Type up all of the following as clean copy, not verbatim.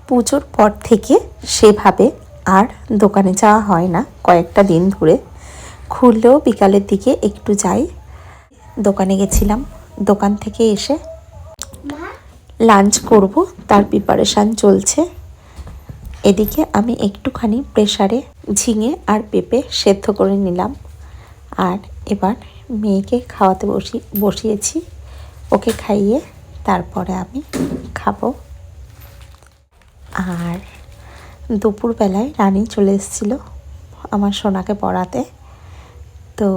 পুজোর পর থেকে সেভাবে আর দোকানে যাওয়া হয় না কয়েকটা দিন ধরে। খুললেও বিকালের দিকে একটু যাই। দোকানে গেছিলাম, দোকান থেকে এসে লাঞ্চ করব তার প্রিপারেশান চলছে। এদিকে আমি একটুখানি প্রেসারে ঝিঙে আর পেঁপে সেদ্ধ করে নিলাম। আর এবার মেয়েকে খাওয়াতে বসিয়েছি। ওকে খাইয়ে তারপরে আমি খাবো। আর দুপুরবেলায় রানী চলে এসেছিলো আমার সোনাকে পড়াতে, তো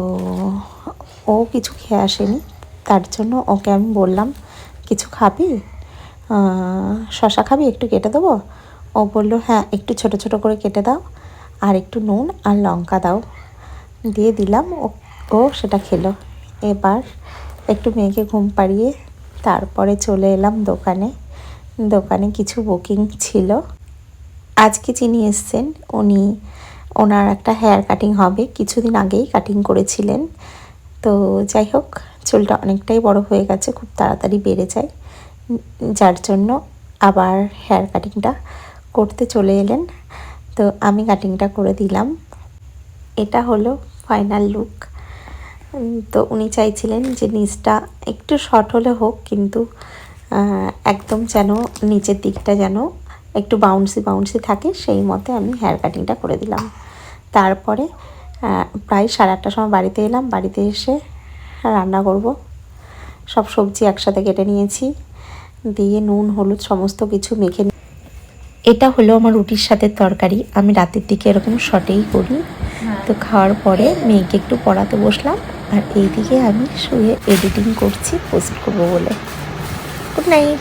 ও কিছু খেয়ে আসেনি। তার জন্য ওকে আমি বললাম, কিছু খাবি, শশা খাবি, একটু কেটে দেবো? ও বলল হ্যাঁ, একটু ছোট ছোট করে কেটে দাও, আর একটু নুন আর লঙ্কা দাও। দিয়ে দিলাম, ও সেটা খেলো। এবার একটু মেয়েকে ঘুম পাড়িয়ে তারপরে চলে এলাম দোকানে। দোকানে কিছু বুকিং ছিল। আজকে যিনি এসছেন ওনার একটা হেয়ার কাটিং হবে, কিছুদিন আগেই কাটিং করেছিলেন। তো যাই হোক, চুলটা অনেকটাই বড় হয়ে গেছে, খুব তাড়াতাড়ি বেড়ে যায়, যার জন্য আবার হেয়ার কাটিংটা করতে চলে এলেন। তো আমি কাটিংটা করে দিলাম। এটা হলো ফাইনাল লুক। তো উনি চাইছিলেন যে নিচটা একটু শর্ট হলে হোক, কিন্তু একদম যেন নিচের দিকটা যেন একটু বাউন্সি থাকে, সেই মতে আমি হেয়ার কাটিংটা করে দিলাম। তারপরে প্রায় 8:30টার সময় বাড়িতে এলাম। বাড়িতে এসে রান্না করব। সব সবজি একসাথে কেটে নিয়েছি, দিয়ে নুন হলুদ সমস্ত কিছু মেখে। এটা হলো আমার রুটির সাথে তরকারি। আমি রাতের দিকে এরকম শর্টেই করি। তো খাওয়ার পরে মেয়েকে একটু পড়াতে বসলাম, আর এইদিকে আমি শুয়ে এডিটিং করছি পোস্ট করবো বলে। Good night.